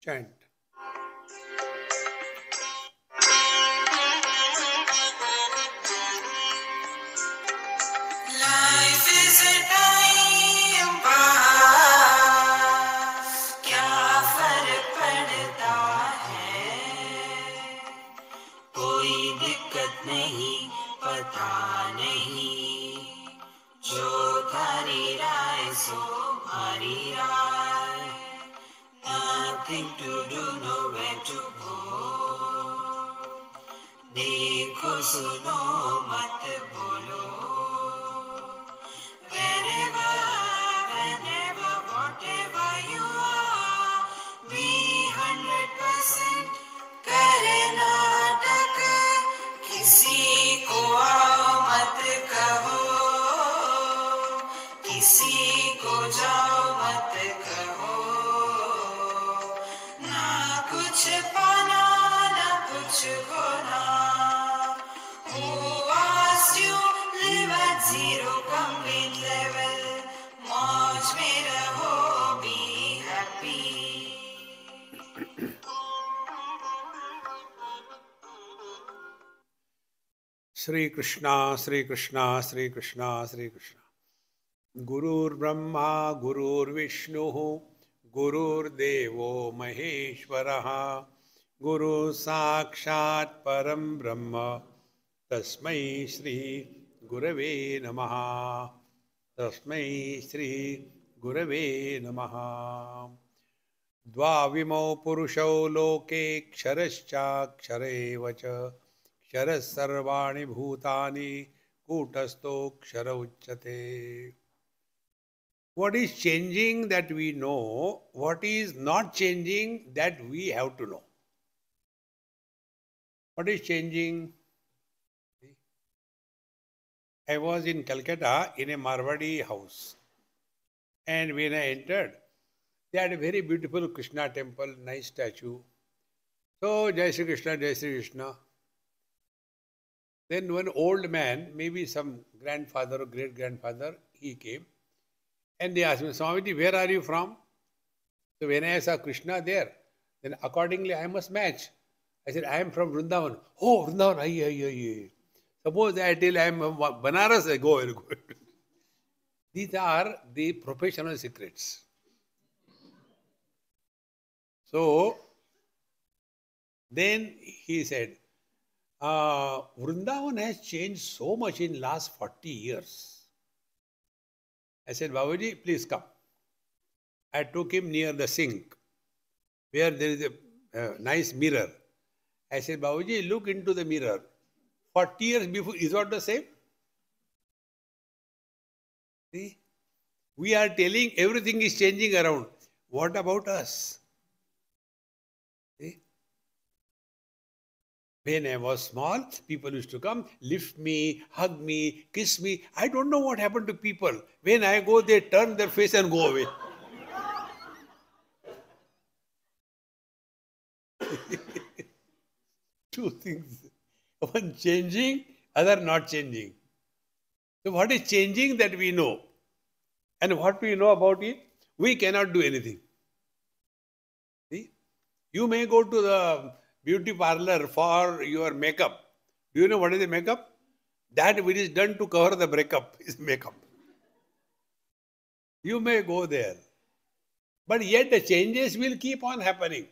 Chant. Life is a time pass, क्या फर्क पड़ता है, कोई दिक्कत नहीं, पता नहीं, जो थारी राय सो हमारी राय, nothing to do, nowhere to go, देखो सुनो मत बोलो, wherever, whenever, whatever you are, be 100% करे नाटक, किसी को आओ मत कहो, किसी को जाओ मत कहो, ना कुछ पाना ना कुछ खोना, who asked you live at zero complete level, मौज में रहो, be happy. Sri Krishna, Sri Krishna, Sri Krishna, Sri Krishna. Gurur Brahma, Gurur Vishnu, Gurur Devo Maheshwaraha, Guru Sakshat Param Brahma, Tasmai Shri Gurave Namaha, Tasmai Shri Gurave Namaha. Dvavimau Purushau Loke Ksharascha Vacha, Ksharas Sarvani Bhutani Kutasto Kshara Uchyate. What is changing that we know, what is not changing that we have to know. What is changing? I was in Calcutta in a Marwadi house, and when I entered, they had a very beautiful Krishna temple, nice statue. So, Jai Sri Krishna, Jai Sri Krishna. Then one old man, maybe some grandfather or great-grandfather, he came. And they asked me, Swamiji, where are you from? So when I saw Krishna there, then accordingly I must match. I said, I am from Vrindavan. Oh, Vrindavan, aye. Suppose I tell I am Banaras, I go, go. These are the professional secrets. So, then he said, Vrindavan has changed so much in last 40 years. I said, Babaji, please come. I took him near the sink, where there is a nice mirror. I said, Babaji, look into the mirror. 40 years before, is not the same? See? We are telling everything is changing around. What about us? See? When I was small, people used to come, lift me, hug me, kiss me. I don't know what happened to people. When I go, they turn their face and go away. Two things. One changing, other not changing. So what is changing that we know? And what we know about it, we cannot do anything. See? You may go to the beauty parlor for your makeup. Do you know what is the makeup? That which is done to cover the breakup is makeup. You may go there. But yet the changes will keep on happening.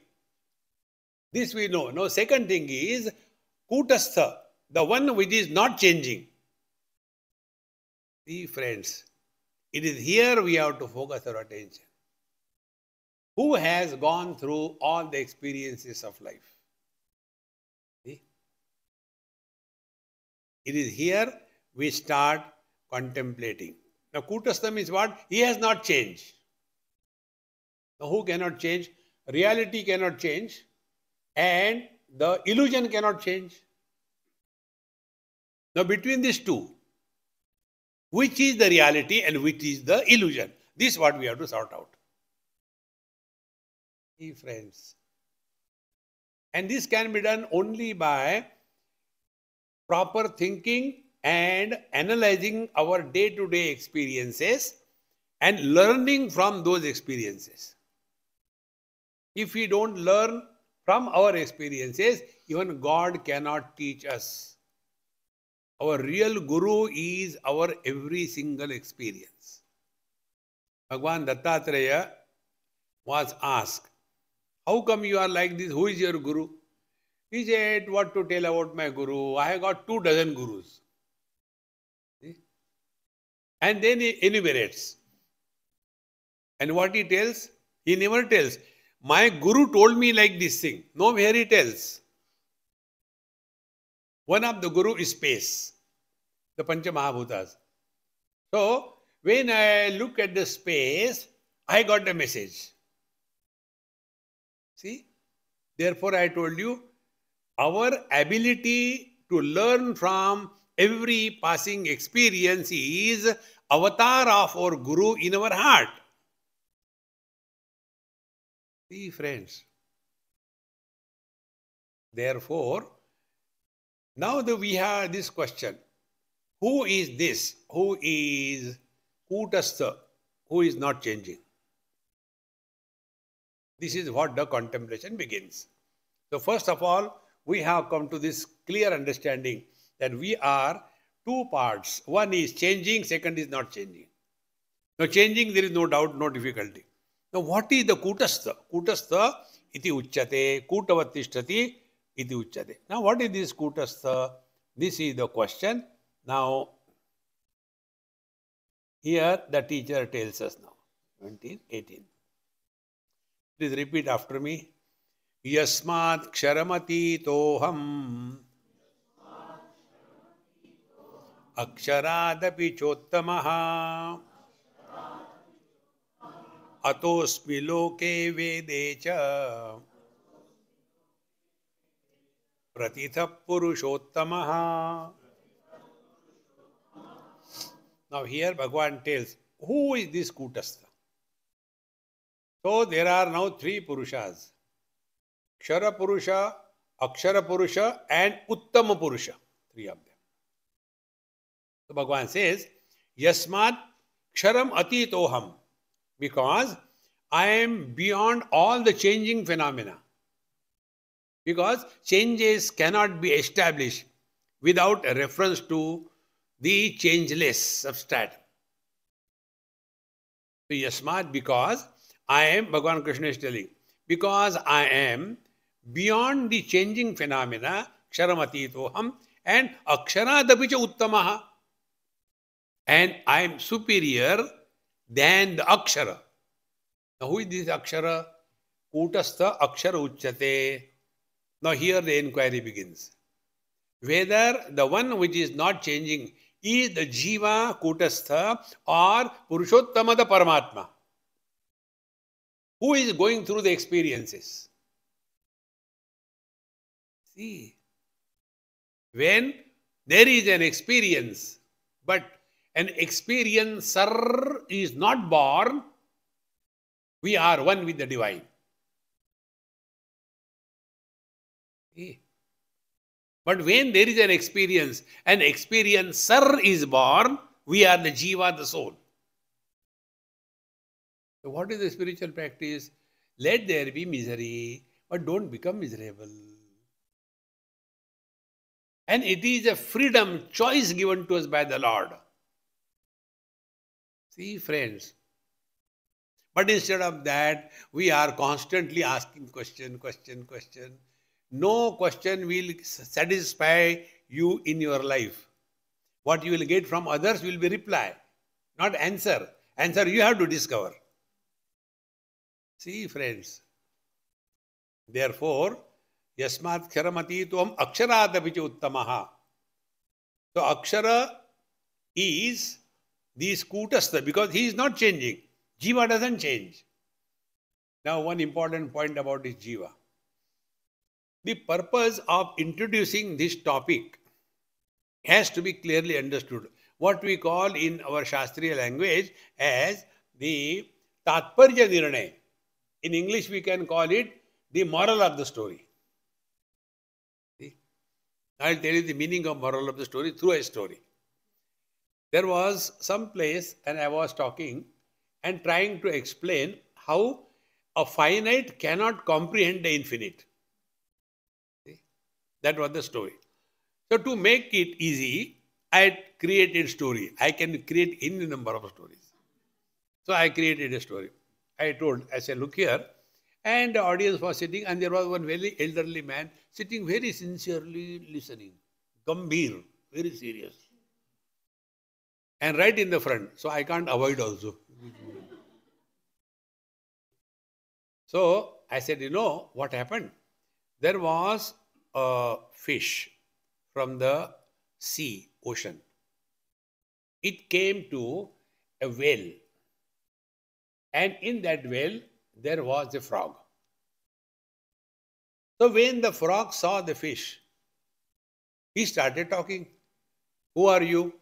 This we know. Now second thing is Kutastha, the one which is not changing. See friends, it is here we have to focus our attention. Who has gone through all the experiences of life? See? It is here we start contemplating. Now Kutastha means what? He has not changed. Now who cannot change? Reality cannot change. And the illusion cannot change. Now between these two, which is the reality and which is the illusion? This is what we have to sort out. See friends. And this can be done only by proper thinking and analyzing our day-to-day experiences and learning from those experiences. If we don't learn from our experiences, even God cannot teach us. Our real Guru is our every single experience. Bhagwan Dattatreya was asked, how come you are like this? Who is your Guru? He said, what to tell about my Guru? I have got 24 Gurus. See? And then he enumerates. And what he tells? He never tells, my Guru told me like this thing. No, where he tells. One of the Guru is space, the Pancha Mahabhutas. So, when I look at the space, I got a message. See? Therefore, I told you, our ability to learn from every passing experience is avatar of our Guru in our heart. See, friends. Therefore, now that we have this question, who is this? Who is Kutastha? Who is not changing? This is what the contemplation begins. So first of all, we have come to this clear understanding that we are two parts. One is changing, second is not changing. Now changing, there is no doubt, no difficulty. Now what is the Kutastha? Kutastha iti uchyate, Kutavattishtati iti uchyate. Now what is this Kutastha? This is the question. Now here the teacher tells us now. 17, 18. Please repeat after me. Yasmat ksharamati toham aksharaadapi chottamaha atosmi loke vedecha pratitha purushottamaha. Now here Bhagavan tells, who is this Kutastha? So there are now three Purushas. Kshara Purusha, Akshara Purusha and Uttama Purusha. Three of them. So Bhagavan says, Yasmat Ksharam Atitoham. Because I am beyond all the changing phenomena. Because changes cannot be established without a reference to the changeless substratum. So Yasmat, because I am, Bhagavan Krishna is telling, because I am beyond the changing phenomena, Ksharamati and Aksharadapicha Uttamaha. And I am superior than the Akshara. Now who is this Akshara? Kutastha Akshara Uchyate. Now here the inquiry begins. Whether the one which is not changing is the Jiva Kutastha or Purushottama the Paramatma. Who is going through the experiences? See, when there is an experience, but an experiencer is not born, we are one with the divine. See? But when there is an experiencer is born, we are the Jiva, the soul. So what is the spiritual practice? Let there be misery, but don't become miserable. And it is a freedom, choice given to us by the Lord. See, friends. But instead of that, we are constantly asking question. No question will satisfy you in your life. What you will get from others will be reply, not answer. Answer you have to discover. See, friends. Therefore, Yasmat Ksharamati Tuam Aksharadapicha Uttamaha. So Akshara is the Kutastha because he is not changing. Jiva doesn't change. Now one important point about this Jiva. The purpose of introducing this topic has to be clearly understood. What we call in our Shastriya language as the Tatparya Nirnay. In English we can call it the moral of the story. See? I will tell you the meaning of moral of the story through a story. There was some place and I was talking and trying to explain how a finite cannot comprehend the infinite. See? That was the story. So to make it easy, I created story. I can create any number of stories. So I created a story. I said, look here. And the audience was sitting, and there was one very elderly man sitting very sincerely listening. Gambhir, very serious. And right in the front. So I can't avoid also. So I said, you know what happened? There was a fish from the sea, ocean. It came to a well. And in that well, there was a frog. So when the frog saw the fish, he started talking. Who are you?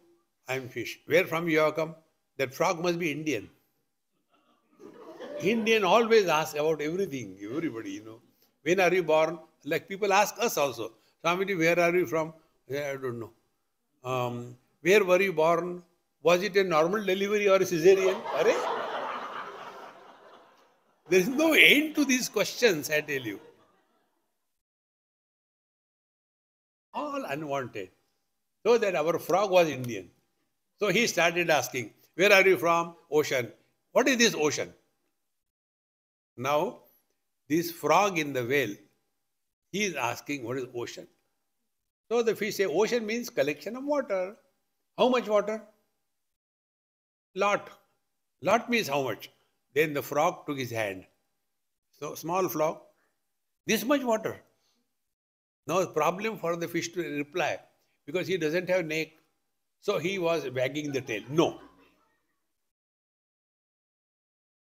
I am fish. Where from you have come? That frog must be Indian. Indian always ask about everything, everybody, you know. When are you born? Like people ask us also. Swami, where are you from? I don't know. Where were you born? Was it a normal delivery or a cesarean? There is no end to these questions, I tell you. All unwanted. So that our frog was Indian. So he started asking, where are you from? Ocean. What is this ocean? Now, this frog in the well, he is asking, what is ocean? So the fish say, ocean means collection of water. How much water? Lot. Lot means how much? Then the frog took his hand. So small frog, this much water. Now problem for the fish to reply, because he doesn't have neck. So he was wagging the tail. No.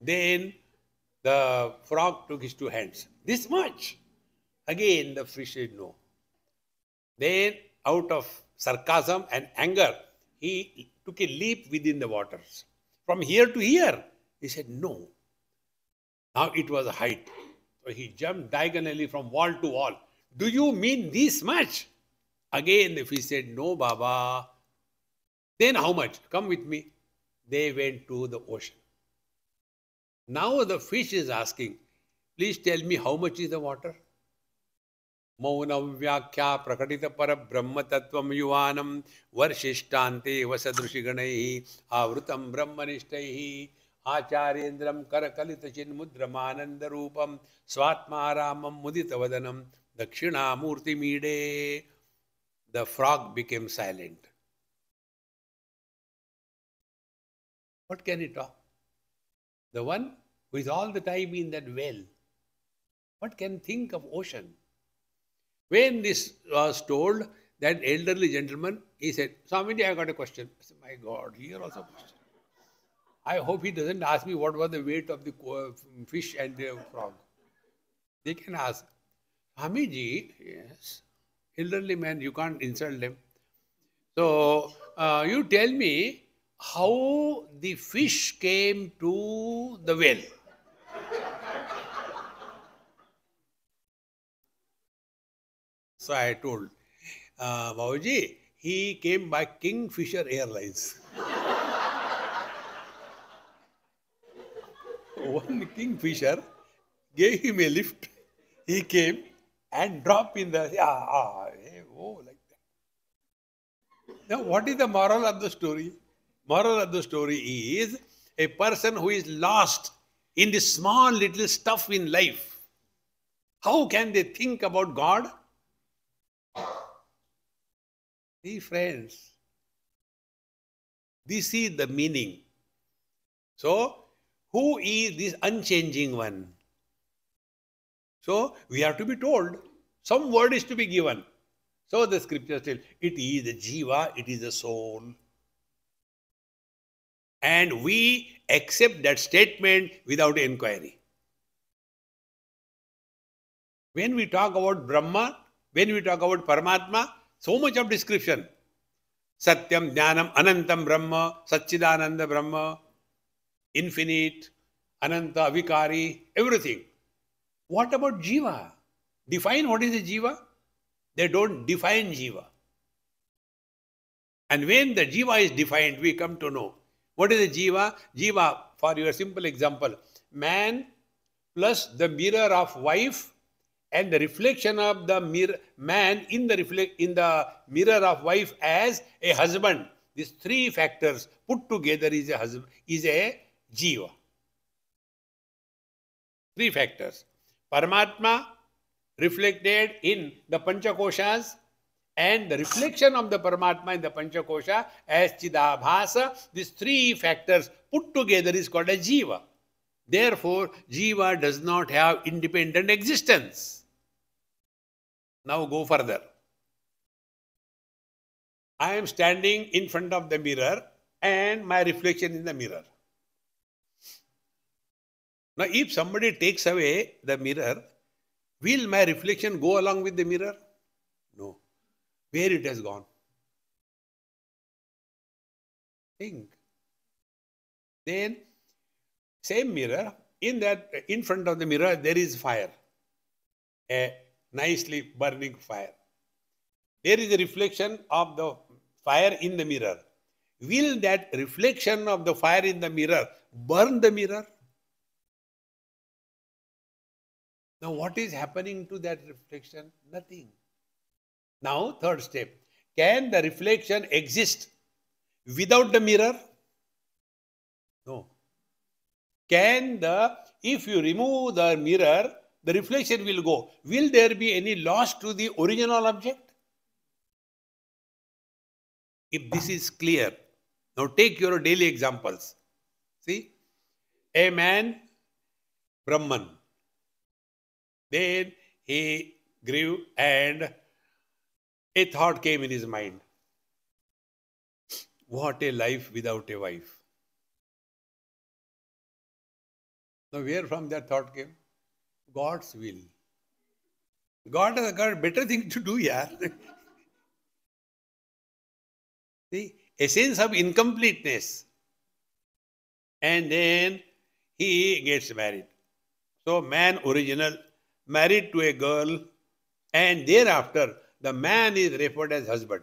Then the frog took his two hands. This much. Again the fish said no. Then out of sarcasm and anger, he took a leap within the waters. From here to here. He said no. Now it was a height. So he jumped diagonally from wall to wall. Do you mean this much? Again the fish said, no, Baba. Then how much? Come with me. They went to the ocean. Now the fish is asking, please tell me how much is the water? Maunam vyakhya prakatita para brahma tattvam yuvanam varshistante vasadrushiganaihi avrutam brahmanishtahi Acharyendram karakalita chinmudramananda rupam swatmaramam muditavadanam dakshina murti mide. The frog became silent. What can he talk? The one who is all the time in that well. What can think of ocean? When this was told, that elderly gentleman, he said, Swamiji, I got a question. I said, my God, here also a question. I hope he doesn't ask me what was the weight of the fish and the frog. They can ask. Swamiji, yes, elderly man, you can't insult them. So, you tell me how the fish came to the well. So I told, Babaji, he came by Kingfisher Airlines. One Kingfisher gave him a lift. He came and dropped in the, like that. Now, what is the moral of the story? Moral of the story is a person who is lost in this small little stuff in life. How can they think about God? See, friends, this is the meaning. So, who is this unchanging one? So, we have to be told, some word is to be given. So, the scripture says, it is the jiva, it is the soul. And we accept that statement without inquiry. When we talk about Brahma, when we talk about Paramatma, so much of description. Satyam, Jnanam, Anantam Brahma, Satchidananda Brahma, infinite, Ananta, Avikari, everything. What about Jiva? Define what is a Jiva? They don't define Jiva. And when the Jiva is defined, we come to know. What is a Jiva? Jiva, for your simple example, man plus the mirror of wife and the reflection of the man in the mirror of wife as a husband. These three factors put together is a jiva. Three factors. Paramatma reflected in the Panchakoshas and the reflection of the Paramatma in the Panchakosha as Chidabhasa. These three factors put together is called a jiva. Therefore, jiva does not have independent existence. Now go further. I am standing in front of the mirror and my reflection in the mirror. Now, if somebody takes away the mirror, will my reflection go along with the mirror? No. Where it has gone? Think. Then, same mirror, in front of the mirror, there is fire. A nicely burning fire. There is a reflection of the fire in the mirror. Will that reflection of the fire in the mirror burn the mirror? Now, what is happening to that reflection? Nothing. Now, third step. Can the reflection exist without the mirror? No. If you remove the mirror, the reflection will go. Will there be any loss to the original object? If this is clear, now take your daily examples. See, a man, Brahman, then he grew and a thought came in his mind. What a life without a wife. Now where from that thought came? God's will. God has got better thing to do, yeah. See, a sense of incompleteness. And then he gets married. So man original, married to a girl, and thereafter the man is referred as husband.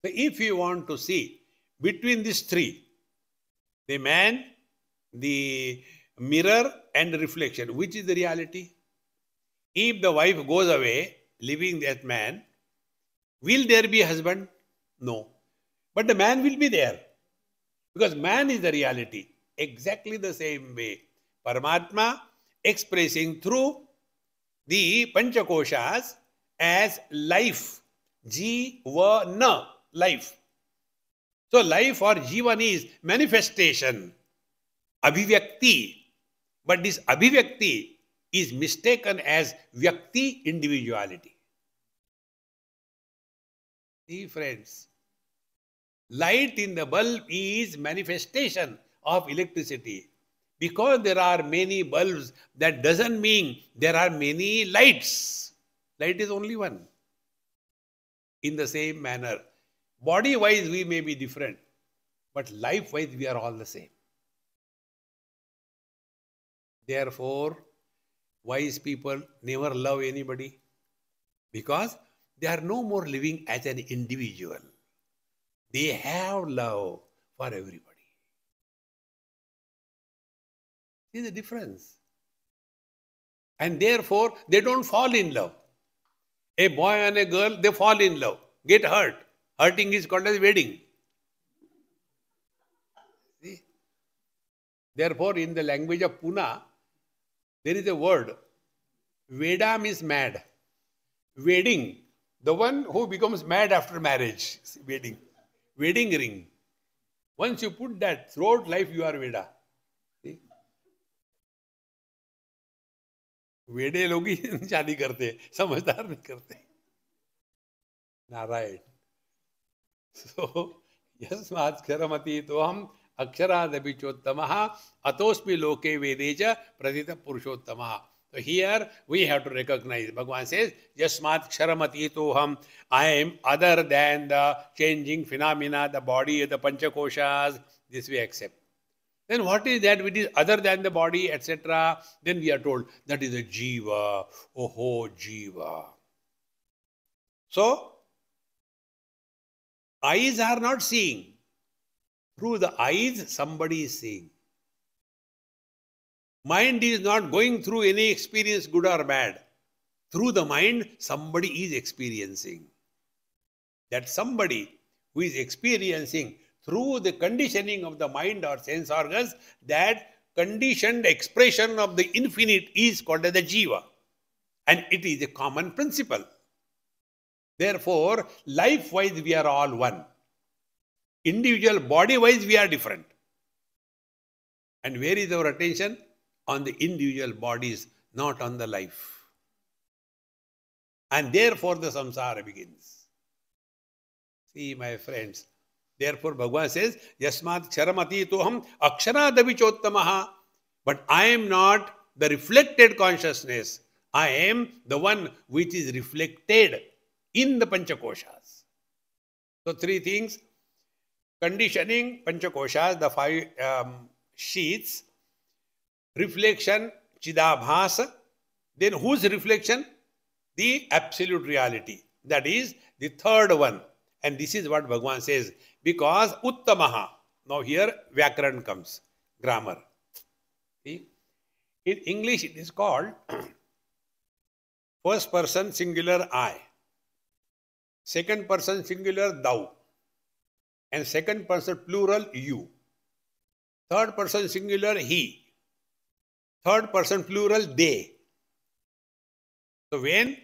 So if you want to see between these three, the man, the mirror and the reflection, which is the reality? If the wife goes away, leaving that man, will there be a husband? No. But the man will be there. Because man is the reality. Exactly the same way. Paramatma expressing through the Panchakoshas as life. Jivana, life. So life or Jivan is manifestation, abhivyakti. But this abhivyakti is mistaken as vyakti, individuality. See, friends, light in the bulb is manifestation of electricity. Because there are many bulbs, that doesn't mean there are many lights. Light is only one. In the same manner, body-wise we may be different, but life-wise we are all the same. Therefore, wise people never love anybody because they are no more living as an individual. They have love for everybody. See the difference? And therefore, they don't fall in love. A boy and a girl, they fall in love, get hurt. Hurting is called as wedding. See? Therefore, in the language of Pune, there is a word. Veda means mad. Wedding, the one who becomes mad after marriage. See, wedding. Wedding ring. Once you put that, throughout life you are Veda. See? वेडे लोग ही शादी करते, समझदार नहीं करते. Narayan. So, यस्मात्क्षरमति तो हम अक्षरादपि चोत्तमः अतोस्मि लोके वेदे च प्रथित पुरुषोत्तमः. So here we have to recognize. Bhagavan says, yasmatksharamati toham, I am other than the changing phenomena, the body, the panchakoshas. This we accept. Then what is that which is other than the body, etc.? Then we are told that is a jiva. Oho, jiva. So, eyes are not seeing. Through the eyes, somebody is seeing. Mind is not going through any experience, good or bad. Through the mind, somebody is experiencing. That somebody who is experiencing through the conditioning of the mind or sense organs, that conditioned expression of the infinite is called as the jiva. And it is a common principle. Therefore, life-wise we are all one. Individual body-wise we are different. And where is our attention? On the individual bodies, not on the life. And therefore the samsara begins. See, my friends, therefore Bhagavan says, Yasmat charamati toham aksharadavichottamaha. But I am not the reflected consciousness. I am the one which is reflected in the Panchakoshas. So three things: conditioning, Panchakoshas, the five sheets; reflection, Chidabhasa; then whose reflection? The absolute reality. That is the third one. And this is what Bhagavan says, because Uttamaha. Now here Vyakaran comes, grammar. See? In English it is called first person singular I, second person singular thou, and second person plural you, third person singular he, third person plural they. So when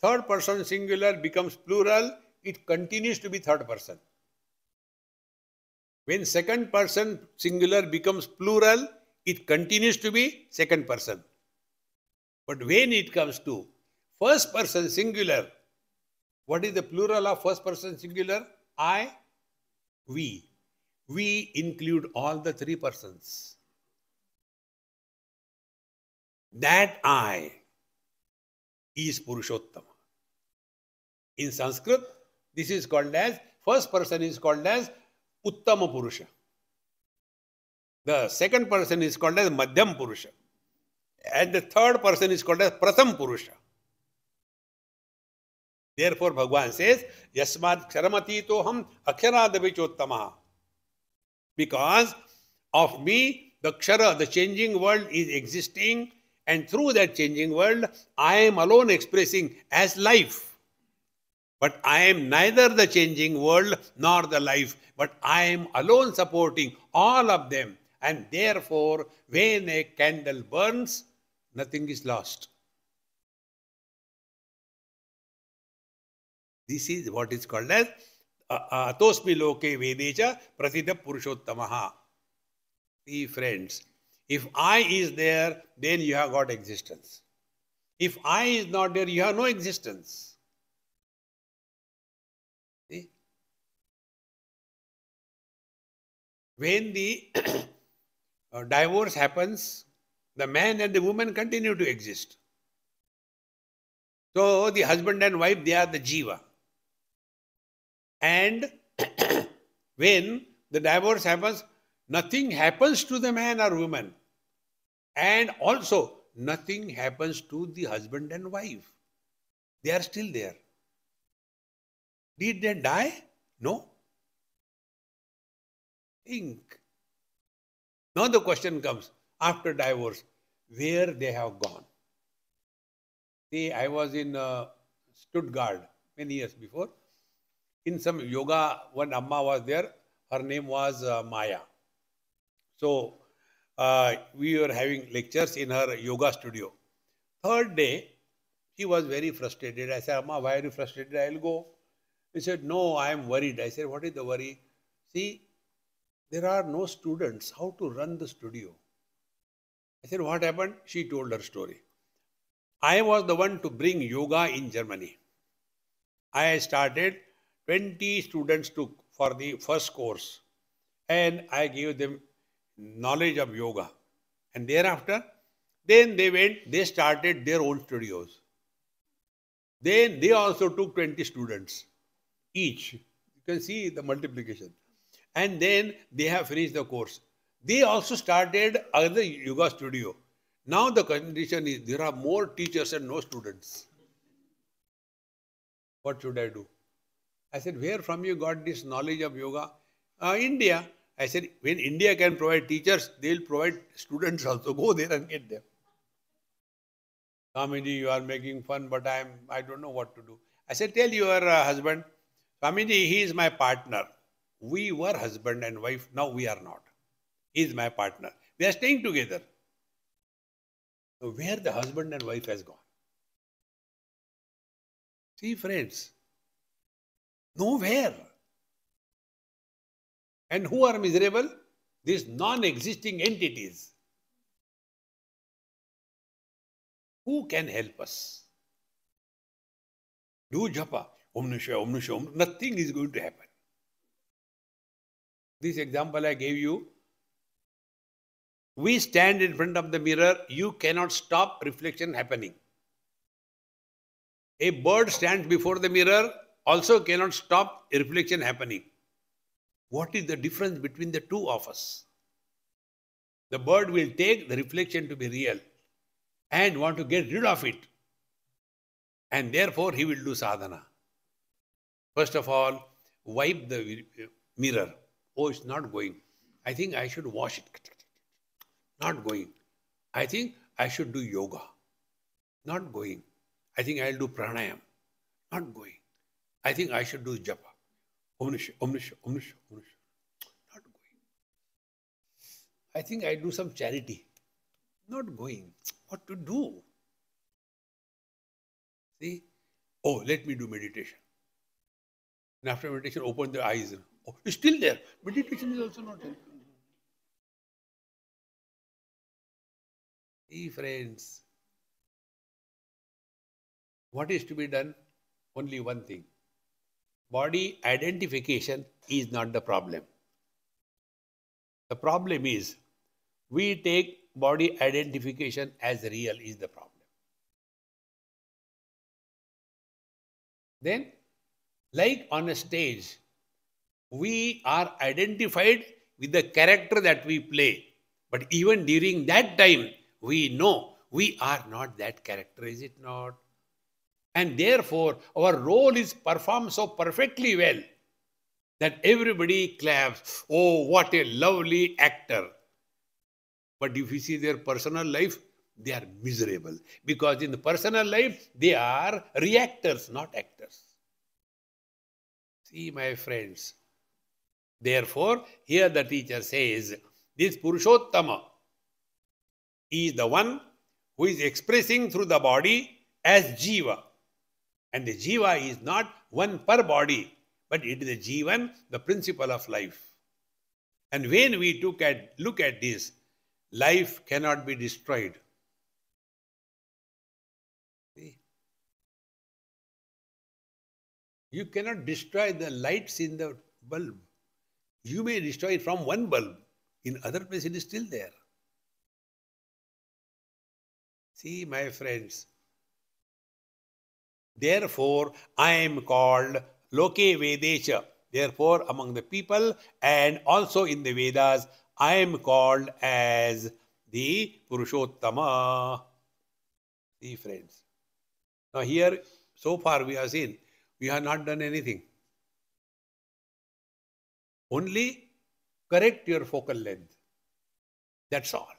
third person singular becomes plural, it continues to be third person. When second person singular becomes plural, it continues to be second person. But when it comes to first person singular, what is the plural of first person singular? I, we. We include all the three persons. That I is Purushottama. In Sanskrit, this is called as, first person is called as Uttama Purusha. The second person is called as Madhyam Purusha. And the third person is called as Pratham Purusha. Therefore, Bhagavan says, Yasmat Ksharamati toham aksharadevichottamaha. Because of me, the Kshara, the changing world is existing, and through that changing world, I am alone expressing as life. But I am neither the changing world nor the life, but I am alone supporting all of them. And therefore, when a candle burns, nothing is lost. This is what is called as Atosmi Loke Vedecha Pratida Purushottamaha. See, friends, if I is there, then you have got existence. If I is not there, you have no existence. See? When the divorce happens, the man and the woman continue to exist. So the husband and wife, they are the jiva. And when the divorce happens, nothing happens to the man or woman. And also, nothing happens to the husband and wife. They are still there. Did they die? No. Think. Now the question comes, after divorce, where they have gone? See, I was in Stuttgart many years before. In some yoga, one Amma was there. Her name was Maya. So, we were having lectures in her yoga studio. Third day, she was very frustrated. I said, Amma, why are you frustrated? I will go. She said, no, I am worried. I said, what is the worry? See, there are no students. How to run the studio? I said, what happened? She told her story. I was the one to bring yoga in Germany. I started, 20 students took for the first course. And I gave them knowledge of yoga. And thereafter, then they started their own studios. Then they also took 20 students each. You can see the multiplication. And then they have finished the course. They also started another yoga studio. Now the condition is there are more teachers and no students. What should I do? I said, where from you got this knowledge of yoga? India. I said, when India can provide teachers, they'll provide students also. Go there and get them. Swamiji, you are making fun, but I don't know what to do. I said, tell your husband, Swamiji, he is my partner. We were husband and wife, now we are not. He is my partner. We are staying together. So where the husband and wife has gone? See, friends, nowhere. And who are miserable? These non-existing entities. Who can help us? Do japa. Om Nishya, Om Nishya, Om. Nothing is going to happen. This example I gave you. We stand in front of the mirror. You cannot stop reflection happening. A bird stands before the mirror, also cannot stop reflection happening. What is the difference between the two of us? The bird will take the reflection to be real and want to get rid of it. And therefore, he will do sadhana. First of all, wipe the mirror. Oh, it's not going. I think I should wash it. Not going. I think I should do yoga. Not going. I think I'll do pranayam. Not going. I think I should do japa. Om Nishya, Om Nishya, Om Nishya, Om Nishya. Not going. I think I do some charity. Not going. What to do? See? Oh, let me do meditation. And after meditation, open the eyes. Oh, it's still there. Meditation is also not helping. See, friends, what is to be done? Only one thing. Body identification is not the problem. The problem is we take body identification as real is the problem. Then, like on a stage, we are identified with the character that we play. But even during that time, we know we are not that character, is it not? And therefore, our role is performed so perfectly well that everybody claps. Oh, what a lovely actor. But if you see their personal life, they are miserable. Because in the personal life, they are reactors, not actors. See, my friends. Therefore, here the teacher says, this Purushottama is the one who is expressing through the body as Jiva. And the Jiva is not one per body, but it is the Jivan, the principle of life. And when we look at this, life cannot be destroyed. See? You cannot destroy the lights in the bulb. You may destroy it from one bulb. In other place it is still there. See, my friends. Therefore, I am called Loke Vedesha. Therefore, among the people and also in the Vedas, I am called as the Purushottama. See, friends. Now here, so far we have seen, we have not done anything. Only correct your focal length. That's all.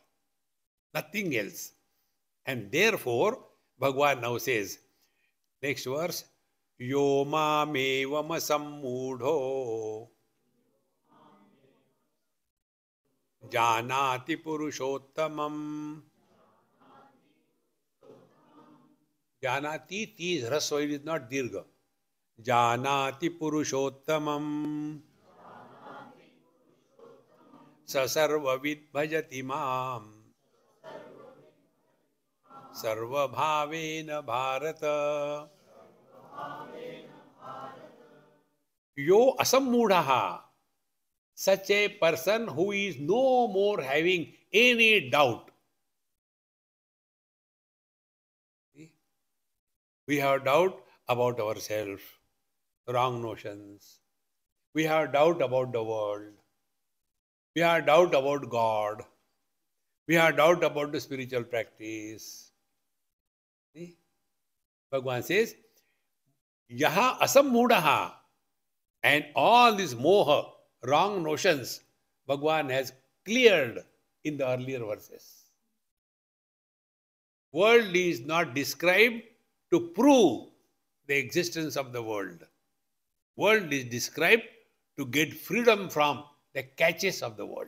Nothing else. And therefore, Bhagavan now says, next verse, Yo mamevam sammudho janati purushottamam. Janati, ti is rasva, it is not dirgha. Janati purushottamam sasarvavid bhajati mam sarva bhavena bharata. Yo asammudhaha, such a person who is no more having any doubt. We have doubt about ourselves, wrong notions. We have doubt about the world. We have doubt about God. We have doubt about the spiritual practice. See? Bhagavan says, Yaha asammudhaha, and all these moha, wrong notions, Bhagavan has cleared in the earlier verses. World is not described to prove the existence of the world. World is described to get freedom from the catches of the world.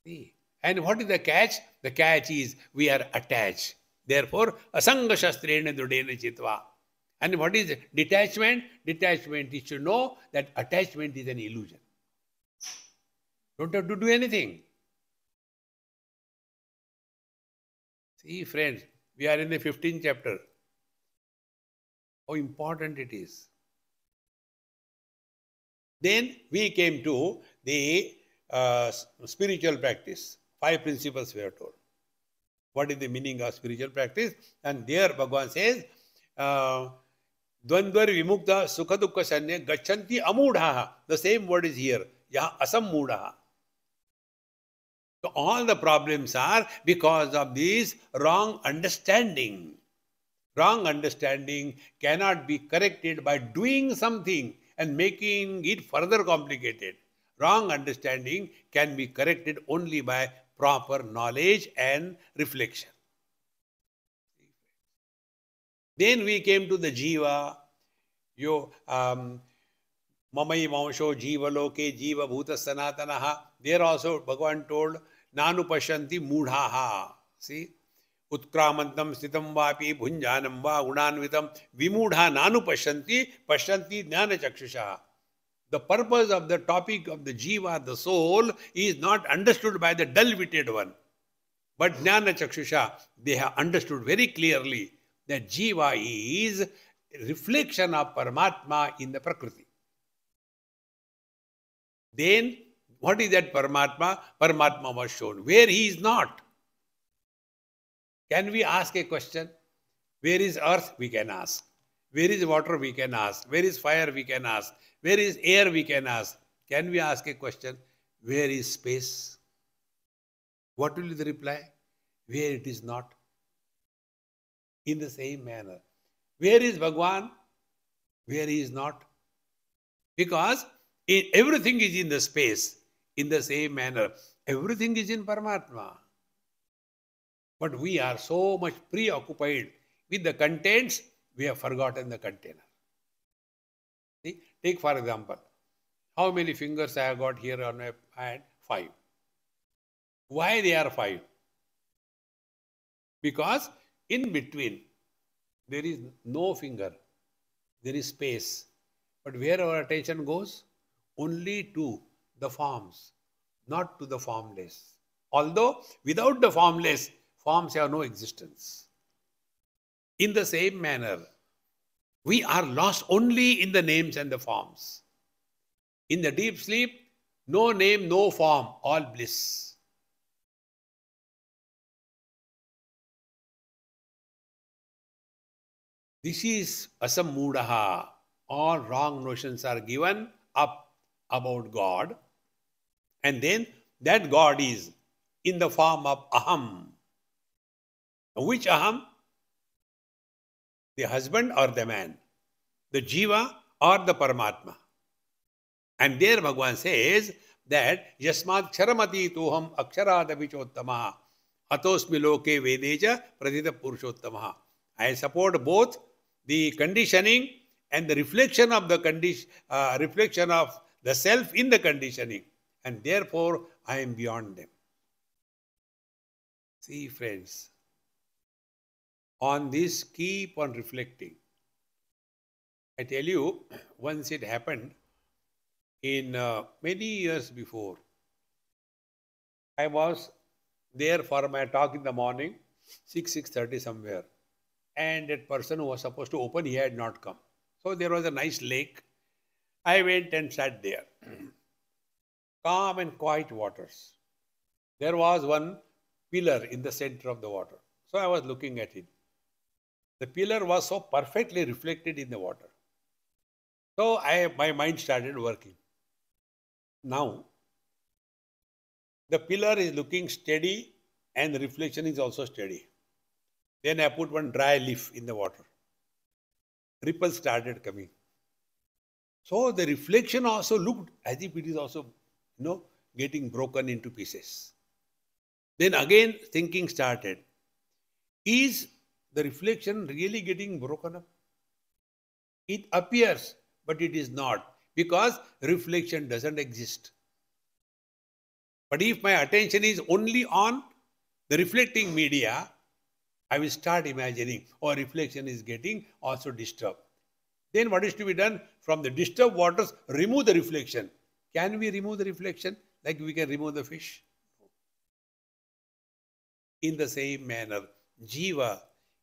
See? And what is the catch? The catch is we are attached. Therefore, asanga shastrena dudena chitva. And what is detachment? Detachment is to know that attachment is an illusion. Don't have to do anything. See, friends, we are in the 15th chapter. How important it is. Then we came to the spiritual practice. 5 principles we are told. What is the meaning of spiritual practice? And there Bhagavan says, Dvandvar vimukta sukha dukkha sanya gachanti amudhaha. The same word is here. Yaha asammudhaha. So all the problems are because of this wrong understanding. Wrong understanding cannot be corrected by doing something and making it further complicated. Wrong understanding can be corrected only by proper knowledge and reflection. Then we came to the jiva. Mamai Mansho Jiva Loke Jiva Bhuta Sanatanaha. There also Bhagavan told Nanu Pashanti Mudhaha. See? Utkramantam Stitam Vapi Bhunjanam Va Unanvitam Vimudha Nanu Pashanti Jnana Chakshusha. The purpose of the topic of the jiva, the soul, is not understood by the dull-witted one. But Jnana Chakshusha, they have understood very clearly that jiva is reflection of Paramatma in the Prakriti. Then, what is that Paramatma? Paramatma was shown. Where he is not. Can we ask a question? Where is earth? We can ask. Where is water? We can ask. Where is fire? We can ask. Where is air? We can ask. Can we ask a question? Where is space? What will be the reply? Where it is not. In the same manner. Where is Bhagavan? Where he is not. Because everything is in the space. In the same manner. Everything is in Paramatma. But we are so much preoccupied with the contents, we have forgotten the container. See? Take for example, how many fingers I have got here on my hand? 5. Why they are 5? Because in between there is no finger, there is space. But where our attention goes? Only to the forms, not to the formless. Although without the formless, forms have no existence. In the same manner, we are lost only in the names and the forms. In the deep sleep, no name, no form, all bliss. This is asammudaha. All wrong notions are given up about God. And then that God is in the form of aham. Which aham? The husband or the man? The jiva or the Paramatma? And there Bhagavan says that Yasmat Ksharamati Tuham Aksharada Vichottamaha Atosmi Loke Vedeja Pradita Purushottamaha. I support both the conditioning and the reflection of the reflection of the self in the conditioning. And therefore I am beyond them. See, friends. On this, keep on reflecting. I tell you, once it happened in many years before. I was there for my talk in the morning, 6:30 somewhere. And that person who was supposed to open, he had not come. So there was a nice lake. I went and sat there. Calm and quiet waters. There was one pillar in the center of the water. So I was looking at it. The pillar was so perfectly reflected in the water. So my mind started working. Now, the pillar is looking steady and the reflection is also steady. Then I put one dry leaf in the water. Ripples started coming. So the reflection also looked as if it is also getting broken into pieces. Then again thinking started. Is the reflection really getting broken up? It appears, but it is not, because reflection doesn't exist. But if my attention is only on the reflecting media, I will start imagining, reflection is getting also disturbed. Then what is to be done? From the disturbed waters, remove the reflection. Can we remove the reflection like we can remove the fish? In the same manner, Jiva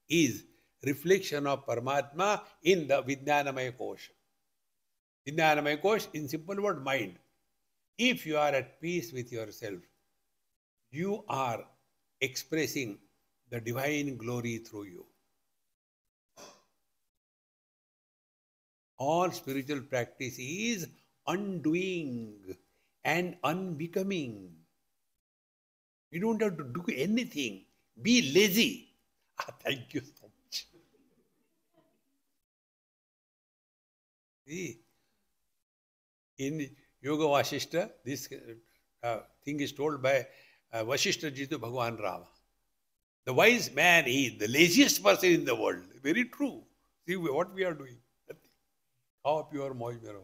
is reflection of Paramatma in the Vijnanamaya Kosha. Vijnanamaya Kosha, in simple word, mind. If you are at peace with yourself, you are expressing the divine glory through you. All spiritual practice is undoing and unbecoming. You don't have to do anything. Be lazy. Thank you so much. See, in Yoga Vasishta, this thing is told by Vasishta Ji to Bhagavan Rama. The wise man is the laziest person in the world. Very true. See what we are doing. How pure moy mero.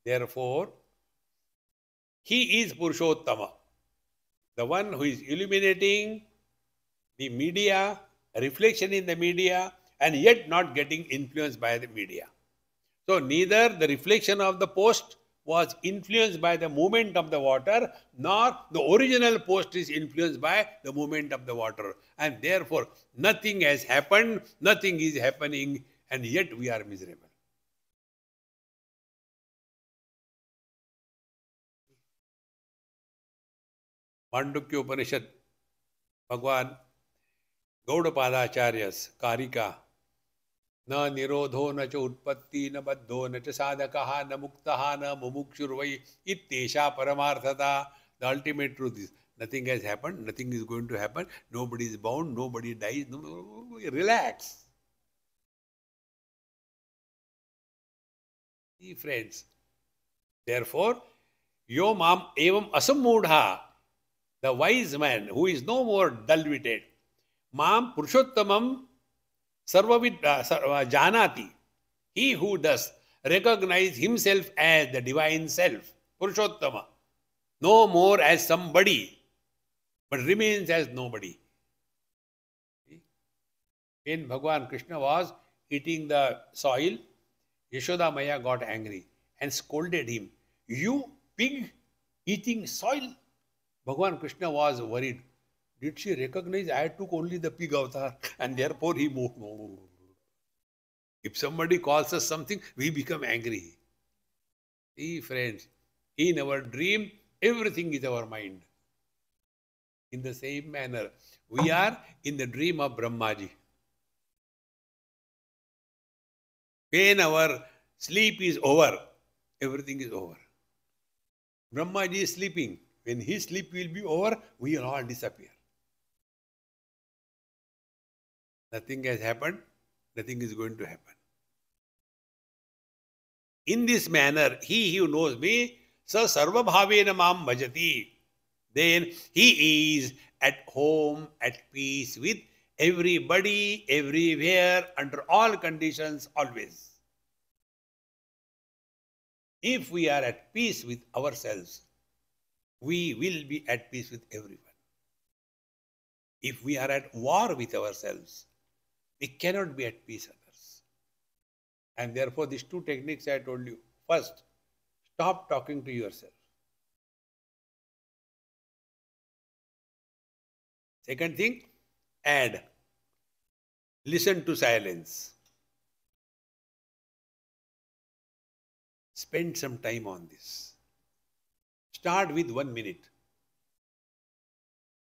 Therefore, he is Purushottama, the one who is illuminating the media, reflection in the media, and yet not getting influenced by the media. So neither the reflection of the post was influenced by the movement of the water, nor the original post is influenced by the movement of the water. And therefore, nothing has happened, nothing is happening, and yet we are miserable. Mandukya Upanishad, Bhagwan Gaudapadacharya's Karika, na nirodho na cha utpatti na baddho na cha sadhakaha na muktaha na mumukshurvai ittesha paramarthata. The ultimate truth is nothing has happened, nothing is going to happen, nobody is bound, nobody dies. No, relax. See, friends, therefore, yo mam evam asammudha, the wise man who is no more dull-witted, mam purushottamam sarvavid janati, he who does recognize himself as the divine self, Purushottama, no more as somebody, but remains as nobody. When Bhagavan Krishna was eating the soil, Yashoda Maya got angry and scolded him. You pig eating soil? Bhagavan Krishna was worried. Did she recognize I took only the pig avatar and therefore he moved? No. If somebody calls us something, we become angry. See, friends, in our dream, everything is our mind. In the same manner, we are in the dream of Brahmaji. When our sleep is over, everything is over. Brahmaji is sleeping. When his sleep will be over, we will all disappear. Nothing has happened, nothing is going to happen. In this manner, he who knows me, sa sarva bhavena mam bhajati, then he is at home, at peace with everybody, everywhere, under all conditions, always. If we are at peace with ourselves, we will be at peace with everyone. If we are at war with ourselves, we cannot be at peace with others. And therefore, these two techniques I told you. First, stop talking to yourself. Second thing, add. Listen to silence. Spend some time on this. Start with 1 minute.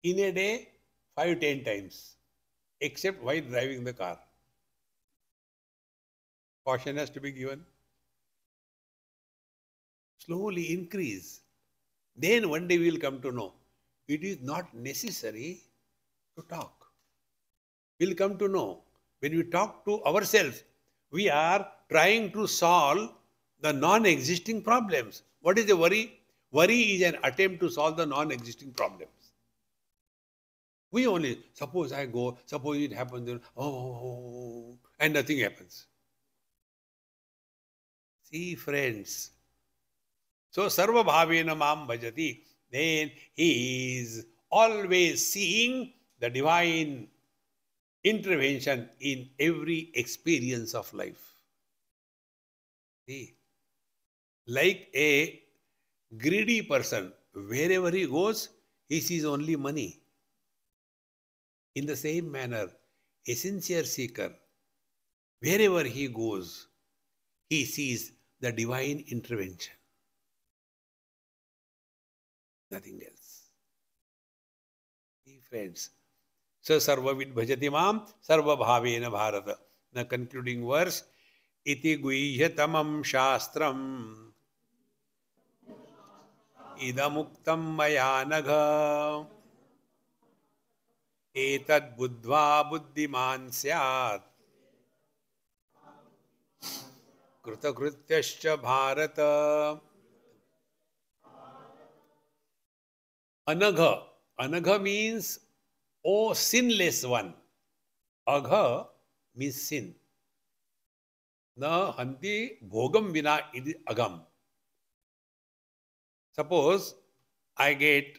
In a day, 5-10 times, except while driving the car. Caution has to be given. Slowly increase. Then one day we will come to know it is not necessary to talk. We will come to know when we talk to ourselves, we are trying to solve the non-existing problems. What is the worry? Worry is an attempt to solve the non-existing problems. We only, suppose I go, suppose it happens, then, and nothing happens. See, friends. So, sarva bhavena mam bhajati. Then he is always seeing the divine intervention in every experience of life. See, like a greedy person, wherever he goes, he sees only money. In the same manner, a sincere seeker, wherever he goes, he sees the divine intervention. Nothing else. See, friends. So, sarva vidbhajati mam, sarva bhavena bharata. The concluding verse, iti guhyatamam shastram, idamuktam maya nagha, etad buddhva buddhiman syat, कृतकृत्यश्च Bharat. Anagha. Anagha means, O sinless one. Agha means sin. Na hanti bhogam vina iti agam. Suppose I get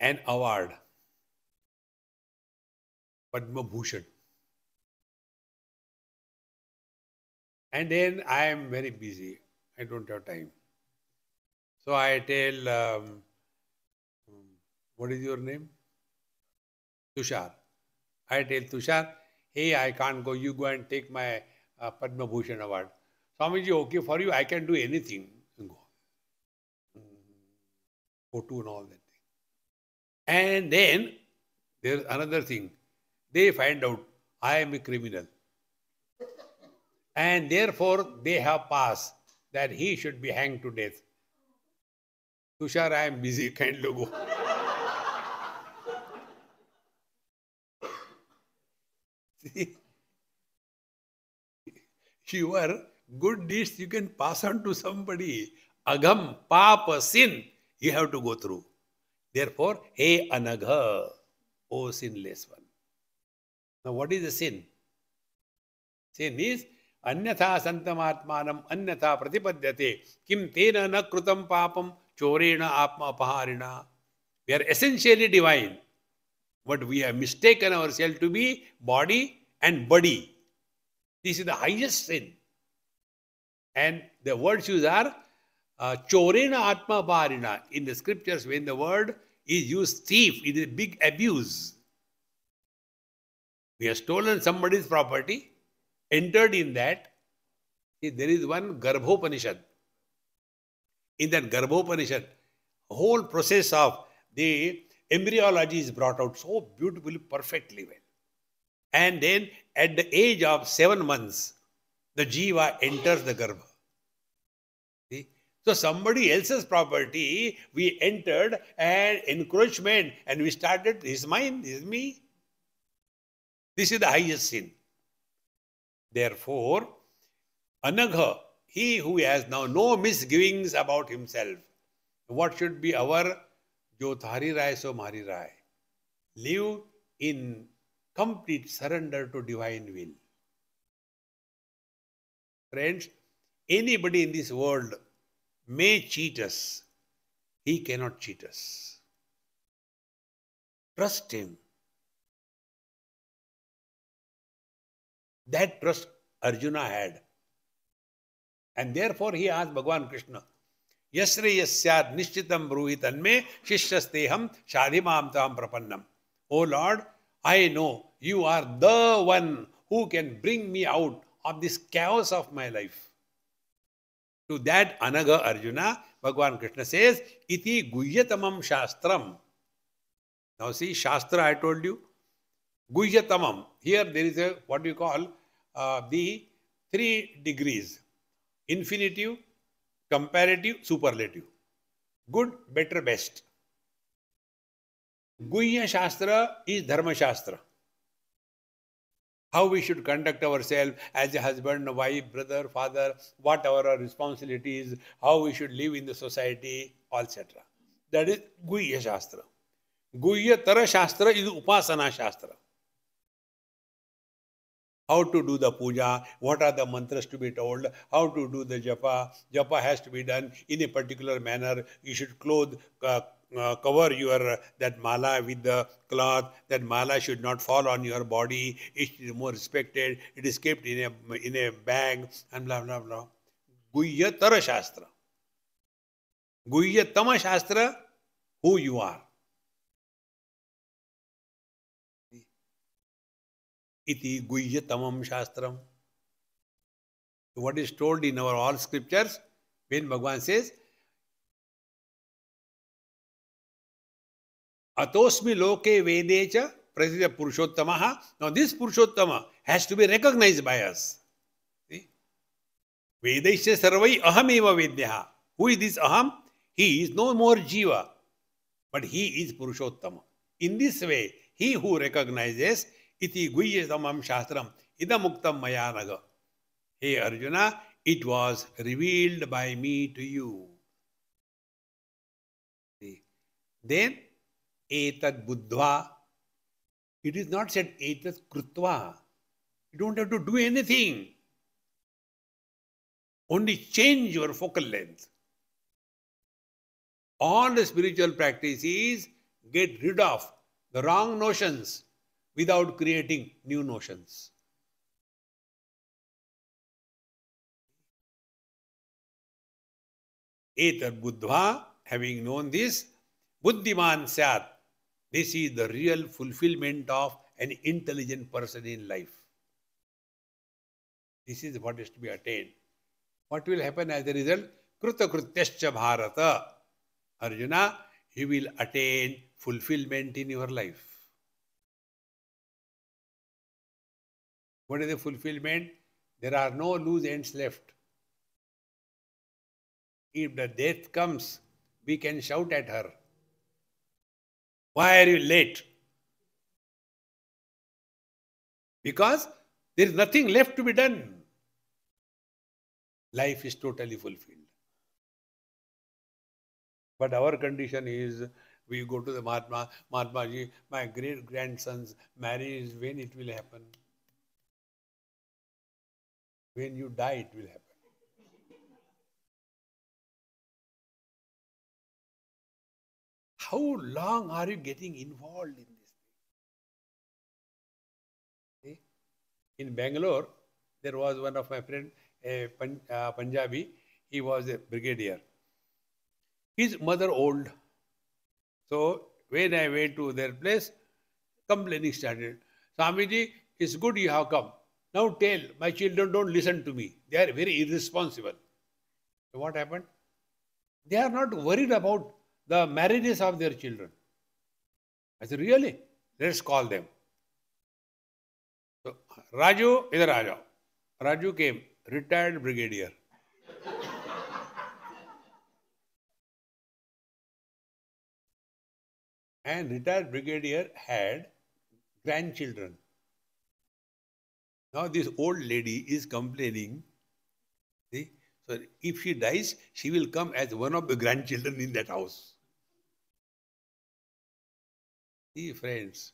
an award, Padma Bhushan. And then I am very busy. I don't have time. So I tell, what is your name? Tushar. I tell Tushar, hey, I can't go. You go and take my Padma Bhushan award. Swamiji, okay for you. I can do anything. Go. Photo and all that thing. And then there's another thing. They find out I am a criminal. And therefore, they have passed that he should be hanged to death. Tushar, I am busy, kindly go. See, your good deeds you can pass on to somebody. Agam, papa, sin, you have to go through. Therefore, hey anagha, O sinless one. Now, what is the sin? Sin is Anyatha santamatmanam anyatha pratipadyate kim tena na krutam papam chorena atma apaharina. We are essentially divine, but we have mistaken ourselves to be body and body. This is the highest sin. And the words used are chorena atma apaharina. In the scriptures, when the word is used thief, it is a big abuse. We have stolen somebody's property, entered in that. See, there is one Garbhopanishad. In that Garbhopanishad, a whole process of the embryology is brought out so beautifully, perfectly well. And then at the age of 7 months, the jiva enters the Garbha. See? So somebody else's property, we entered and encroachment, and we started, this is mine, this is me. This is the highest sin. Therefore, anagha, he who has now no misgivings about himself. What should be our jo thari rai so mari rai? Live in complete surrender to divine will. Friends, anybody in this world may cheat us. He cannot cheat us. Trust him. That trust Arjuna had. And therefore he asked Bhagavan Krishna, Yasre yasyad nishchitam bruhitanme shishyasteham shadhimam tam prapannam. O Lord, I know you are the one who can bring me out of this chaos of my life. To that Anagha Arjuna, Bhagavan Krishna says, Iti guhyatamam shastram. Now see, Shastra I told you, Guhyatamam. Here there is a, what you call, the 3 degrees. Infinitive, comparative, superlative. Good, better, best. Guhya Shastra is Dharma Shastra. how we should conduct ourselves as a husband, wife, brother, father, what our responsibilities, how we should live in the society, etc. That is Guhya Shastra. Guhya Tara Shastra is Upasana Shastra. How to do the puja, what are the mantras to be told, how to do the japa. Japa has to be done in a particular manner. You should cover your that mala with the cloth. That mala should not fall on your body. It is more respected. It is kept in a bag and blah blah blah. Guhya Tara Shastra. Guhya Tama Shastra, who you are. Iti Guhya Tamam Shastram. What is told in our all scriptures, when Bhagavan says, Atosmi loke vedecha prasida purushottamaha. Now this Purushottama has to be recognized by us. See? Vedaisya sarvai ahameva vedyaha. Who is this aham? He is no more jiva, but he is Purushottama. In this way, he who recognizes iti guhya tamam shastram idamuktam mayanaga. Hey Arjuna, it was revealed by me to you. See? Then, etad buddhva. It is not said etad krutva. You don't have to do anything. Only change your focal length. All the spiritual practices get rid of the wrong notions without creating new notions. Etar buddhva, having known this, buddhiman syat. This is the real fulfillment of an intelligent person in life. This is what is to be attained. What will happen as a result? Kruta krutyascha bharata. Arjuna, you will attain fulfillment in your life. What is the fulfillment? There are no loose ends left. If the death comes, we can shout at her. Why are you late? Because there is nothing left to be done. Life is totally fulfilled. But our condition is, we go to the Mahatma ji, my great grandson's marriage, when it will happen? When you die, it will happen. How long are you getting involved in this thing? See? In Bangalore, there was one of my friends, a Punjabi, he was a brigadier. His mother old. So when I went to their place, complaining started. Swamiji, it's good you have come. Now tell, my children don't listen to me. They are very irresponsible. So what happened? They are not worried about the marriages of their children. I said, really? Let's call them. So, Raju, idhar aa jao. Raju came, retired brigadier. And retired brigadier had grandchildren. Now this old lady is complaining. See? So if she dies, she will come as one of the grandchildren in that house. See, friends.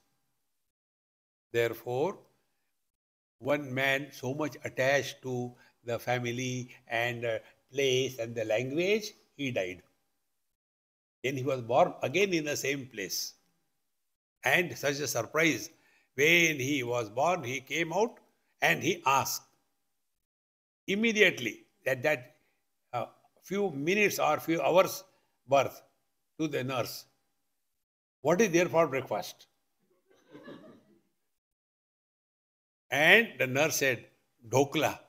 Therefore, one man so much attached to the family and place and the language, he died. Then he was born again in the same place. And such a surprise, when he was born, he came out and he asked immediately that few minutes or few hours birth to the nurse, what is there for breakfast? And the nurse said, Dhokla.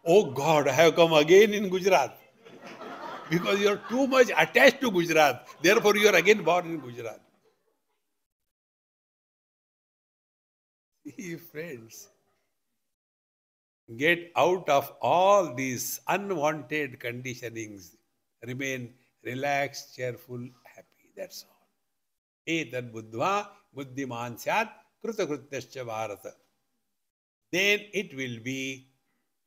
Oh God, I have come again in Gujarat. Because you are too much attached to Gujarat. Therefore, you are again born in Gujarat. See, friends, get out of all these unwanted conditionings. Remain relaxed, cheerful, happy. That's all. Etad buddhva buddhiman syat krutakrutyaschya bharata. then it will be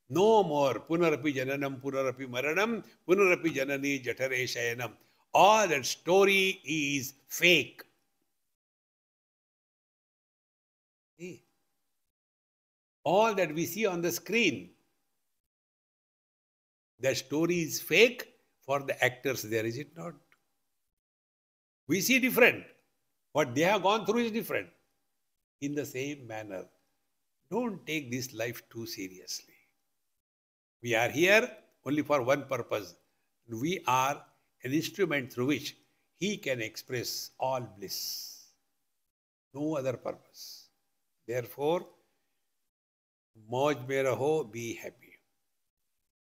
no more punarapi jananam, punarapi maranam, punarapi janani jatare shayanam. All that story is fake. See? All that we see on the screen, the story is fake for the actors there, is it not? We see different. What they have gone through is different. In the same manner, don't take this life too seriously. We are here only for one purpose. We are an instrument through which he can express all bliss. No other purpose. Therefore, Mauj mein raho, be happy.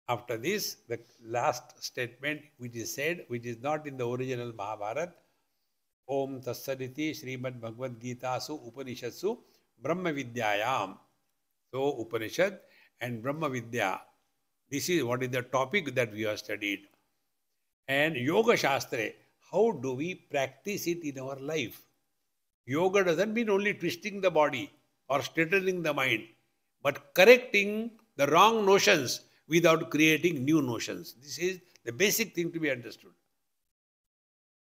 After this, the last statement which is said, which is not in the original Mahabharata, Om Tassaditi Srimad Bhagavad Gita Su Upanishadsu Brahma Vidyayam. So Upanishad and Brahma Vidya. This is what is the topic that we have studied. And Yoga Shastra, how do we practice it in our life? Yoga doesn't mean only twisting the body or straightening the mind, but correcting the wrong notions without creating new notions. This is the basic thing to be understood.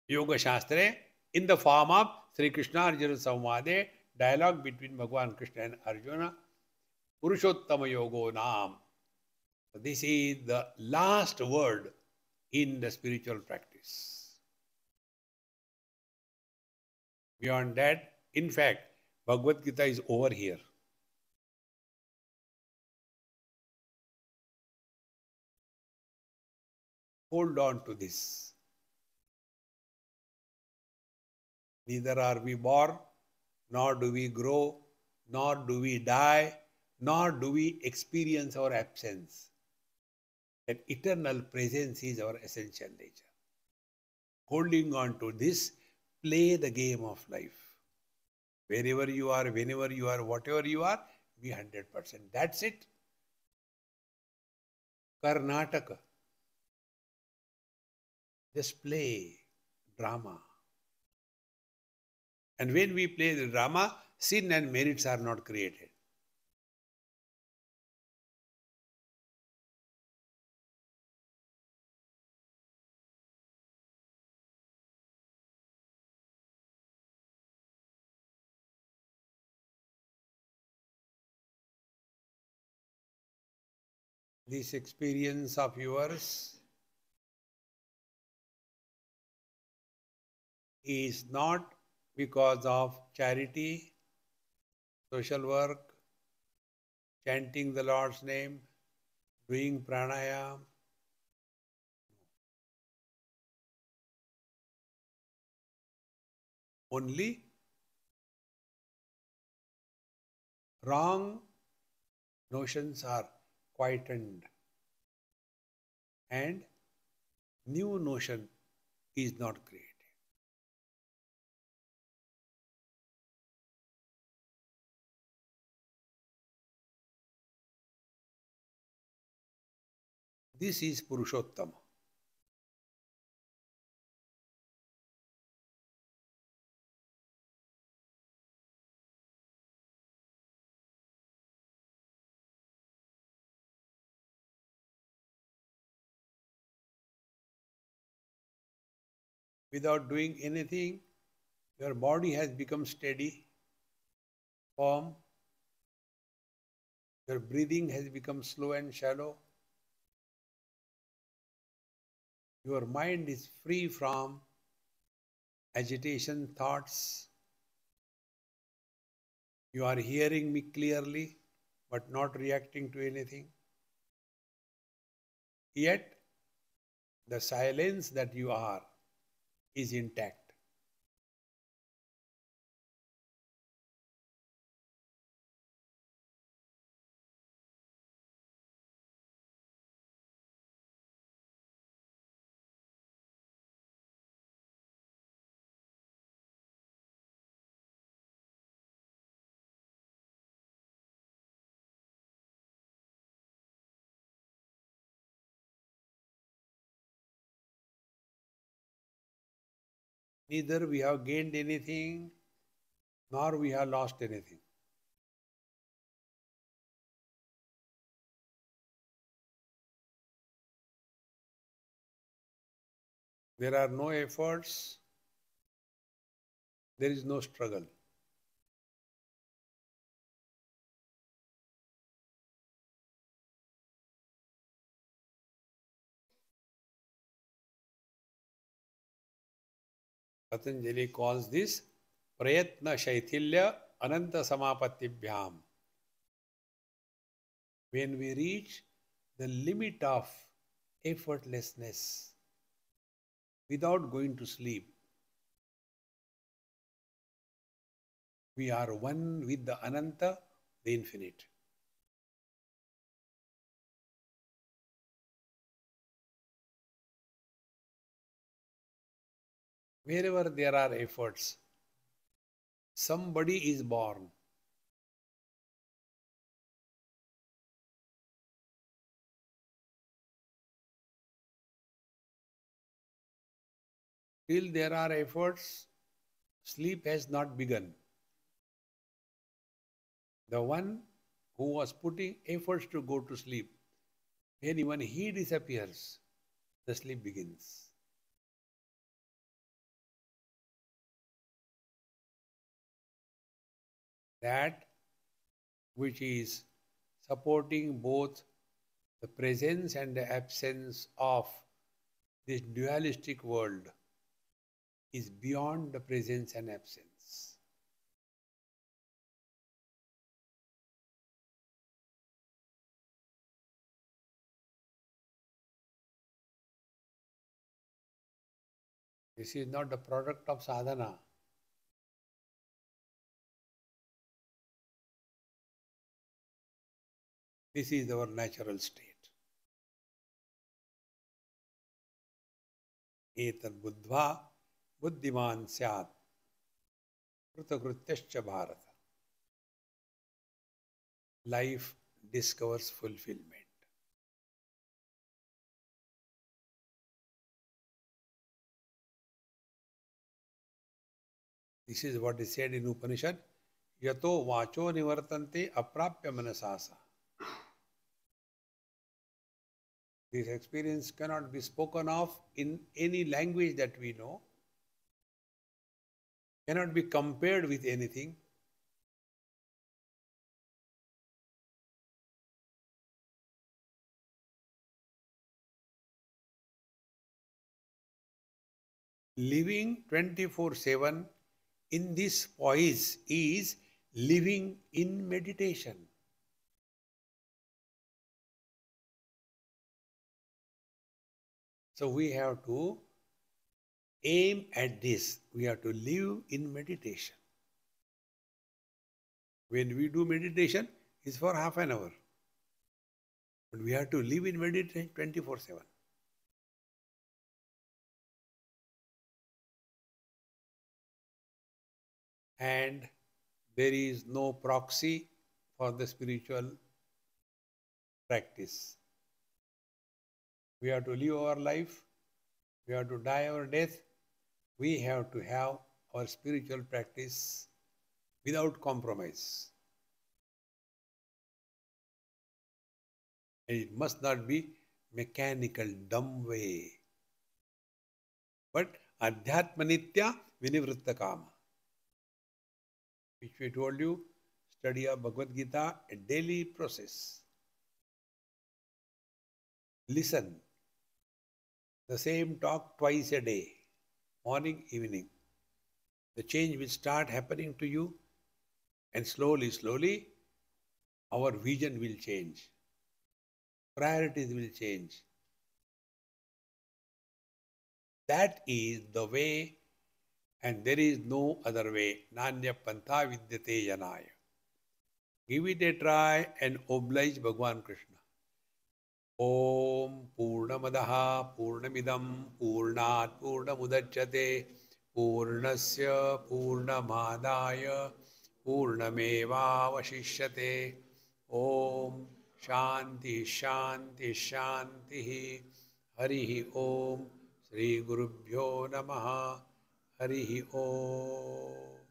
Yoga Shastra in the form of Sri Krishna Arjuna Samvade, dialogue between Bhagavan Krishna and Arjuna, Purushottama Yogo Nam. This is the last word in the spiritual practice. Beyond that, in fact, Bhagavad Gita is over here. Hold on to this. Neither are we born, nor do we grow, nor do we die, nor do we experience our absence. That eternal presence is our essential nature. Holding on to this, play the game of life. Wherever you are, whenever you are, whatever you are, be 100%. That's it. Karnataka. Just play drama. And when we play the drama, sin and merits are not created. This experience of yours is not because of charity, social work, chanting the Lord's name, doing pranayam. Only wrong notions are quietened and new notion is not created. This is Purushottama. Without doing anything, your body has become steady, firm. Your breathing has become slow and shallow. Your mind is free from agitation, thoughts. You are hearing me clearly, but not reacting to anything. Yet, the silence that you are is intact. Neither we have gained anything, nor we have lost anything. there are no efforts, there is no struggle. Patanjali calls this Prayatna Shaithilya Ananta Samapatibhyam. When we reach the limit of effortlessness without going to sleep, we are one with the Ananta, the infinite. Wherever there are efforts, somebody is born. Till there are efforts, sleep has not begun. The one who was putting efforts to go to sleep, when even he disappears, the sleep begins. That which is supporting both the presence and the absence of this dualistic world is beyond the presence and absence. This is not the product of sadhana. This is our natural state. Etat buddhva buddhiman syat krutakrutyascha bharata. Life discovers fulfillment. This is what is said in Upanishad. Yato vacho nivartante aprapya manasasa. This experience cannot be spoken of in any language that we know, cannot be compared with anything. Living 24/7 in this poise is living in meditation. So we have to aim at this. We have to live in meditation. When we do meditation, it's for half an hour. But we have to live in meditation 24/7. And there is no proxy for the spiritual practice. We have to live our life, we have to die our death, we have to have our spiritual practice without compromise. And it must not be mechanical, dumb way, but adhyatmanitya vinivritta kama, which we told you, study of Bhagavad Gita, a daily process. Listen. The same talk twice a day, morning, evening. The change will start happening to you, and slowly, slowly, our vision will change. Priorities will change. That is the way, and there is no other way. Nanya pantha vidyate yanaya. Give it a try and oblige Bhagwan Krishna. Om Purnamadaha Purnamidam Purnat Purnamudachyate Purnasya Purnamadaya Purnameva Vashishyate. Om Shanti Shanti Shanti. Harihi Om Sri Gurubhyo Namaha. Harihi Om.